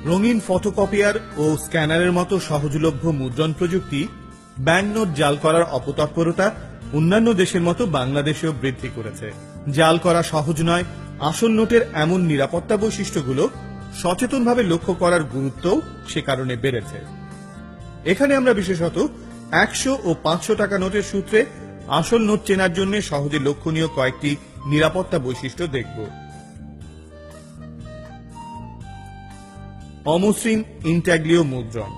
রঙিন ফটোকপিয়ার ও স্ক্যানারের মতো সহজলভ্য মুদ্রণ প্রযুক্তি ব্যাংক নোট জাল করার অপতৎপরতা অন্যান্য দেশের মতো বাংলাদেশেও বৃদ্ধি করেছে। জাল করা সহজ নয়, আসল নোটের এমন নিরাপত্তা বৈশিষ্ট্যগুলো সচেতনভাবে লক্ষ্য করার গুরুত্বও সে কারণে বেড়েছে। এখানে আমরা বিশেষত 100 ও 500 টাকা নোটের সূত্রে আসল নোট চেনার জন্য সহজে লক্ষণীয় কয়েকটি নিরাপত্তা বৈশিষ্ট্য দেখব। অমসৃণ ইনট্যাগ্লিও মুদ্রণ।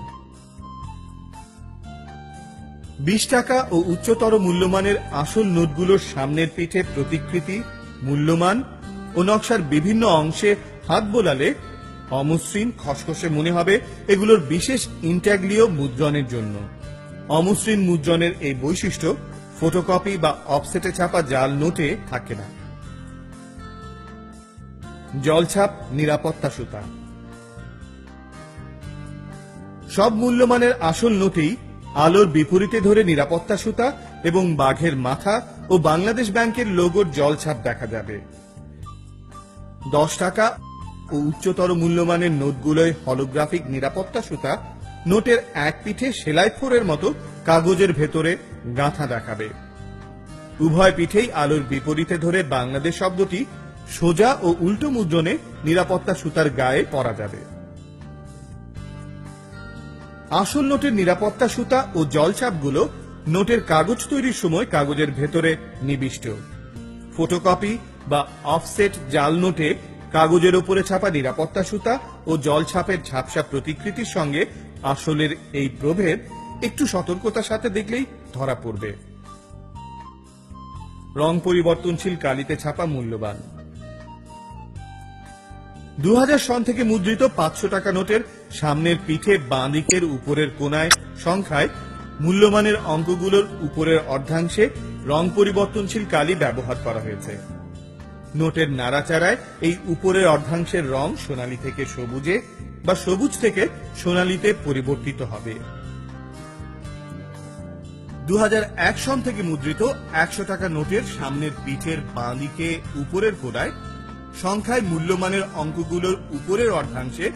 20 টাকা ও উচ্চতর মূল্যমানের আসল নোটগুলোর সামনের পিঠে প্রতিকৃতি, মূল্যমান ও নকশার বিভিন্ন অংশে হাত বোলালে অমসৃণ খসখসে মনে হবে এগুলোর বিশেষ ইনট্যাগ্লিও মুদ্রণের জন্য। অমসৃণ মুদ্রণের এই বৈশিষ্ট্য ফটোকপি বা অফসেটে ছাপা জাল নোটে থাকে না। জলছাপ নিরাপত্তা সুতা। সব মূল্যমানের আসল নোটেই আলোর বিপরীতে ধরে নিরাপত্তা সুতা এবং বাঘের মাথা ও বাংলাদেশ ব্যাংকের লোগোর জলছাপ দেখা যাবে। 10 টাকা ও উচ্চতর মূল্যমানের নোটগুলোয় হলোগ্রাফিক নিরাপত্তা সুতা নোটের এক পিঠে সেলাই ফোরের মতো কাগজের ভেতরে গাঁথা দেখাবে। উভয় পিঠেই আলোর বিপরীতে ধরে বাংলাদেশ শব্দটি সোজা ও উল্টো মুদ্রণে নিরাপত্তা সুতার গায়ে পরা যাবে। আসল নোটের নিরাপত্তা সুতা ও জলছাপগুলো নোটের কাগজ তৈরির সময় কাগজের ভেতরে নিবিষ্ট। ফটোকপি বা অফসেট জাল নোটে কাগজের উপরে ছাপা নিরাপত্তা সুতা ও জলছাপের ঝাপসা প্রতিকৃতির সঙ্গে আসলের এই প্রভেদ একটু সতর্কতার সাথে দেখলেই ধরা পড়বে। রং পরিবর্তনশীল কালিতে ছাপা মূল্যবান। 2000 সন থেকে মুদ্রিত 500 টাকা নোটের সামনের পিঠে বাঁ দিকের উপরের কোনায় সংখ্যায় মূল্যমানের অঙ্কগুলোর উপরের অর্ধাংশে রং পরিবর্তনশীল কালি ব্যবহার করা হয়েছে। নোটের নাড়াচাড়ায় এই উপরের অর্ধাংশের রং সোনালী থেকে সবুজে বা সবুজ থেকে সোনালীতে পরিবর্তিত হবে। 2001 সন থেকে মুদ্রিত 100 টাকা নোটের সামনের পিঠের বাঁ দিকে উপরের কোণায় সংখ্যায় মূল্যমানের অঙ্কগুলোর উপরের অর্ধাংশে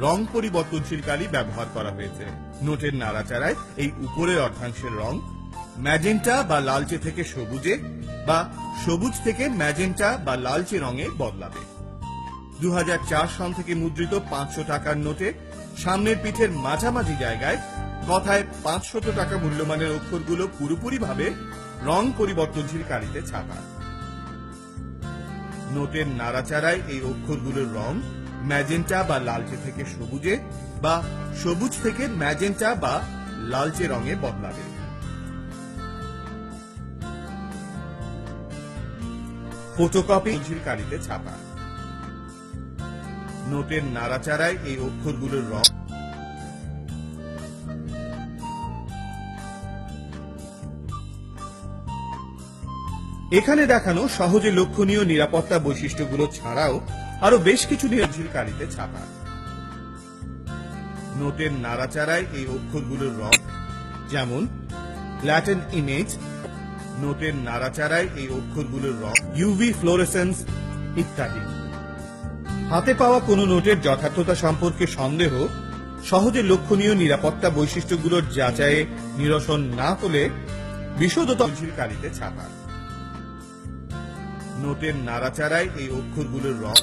রং পরিবর্তনশীল কালি ব্যবহার করা হয়েছে। নোটের নাড়াচাড়ায় এই উপরের অর্ধাংশের রং ম্যাজেন্টা বা লালচে থেকে সবুজে বা সবুজ থেকে ম্যাজেন্টা বা লালচে রঙে বদলাবে। 2004 সন থেকে মুদ্রিত 500 টাকার নোটে সামনের পিঠের মাঝামাঝি জায়গায় কথায় 500 টাকা মূল্যমানের অক্ষরগুলো পুরোপুরিভাবে রং পরিবর্তনশীল কালিতে ছাপা। নোটের নাড়াচাড়ায় এই অক্ষরগুলোর রং ম্যাজেন্টা বা লালচে থেকে সবুজে বা সবুজ থেকে ম্যাজেন্টা বা লালচে রঙে বদলাবে। ফটোকপি কালিতে ছাপা। নোটের নাড়াচাড়ায় এই অক্ষরগুলোর রং এখানে দেখানো সহজে লক্ষণীয় নিরাপত্তা বৈশিষ্ট্যগুলো ছাড়াও আরো বেশ কিছু নির্ভরশীল কালিতে ছাপা। নোটের নাড়াচাড়ায় এই অক্ষরগুলোর রং যেমন ল্যাটিন ইমেজ, নোটের নাড়াচাড়ায় এই অক্ষরগুলোর রং ইউভি ফ্লোরেসেন্স ইত্যাদি। হাতে পাওয়া কোনো নোটের যথার্থতা সম্পর্কে সন্দেহ সহজে লক্ষণীয় নিরাপত্তা বৈশিষ্ট্যগুলোর যাচাইয়ে নিরসন না হলে বিশদতা কালিতে ছাপা। নোটের নাড়াচাড়ায় এই অক্ষরগুলোর রং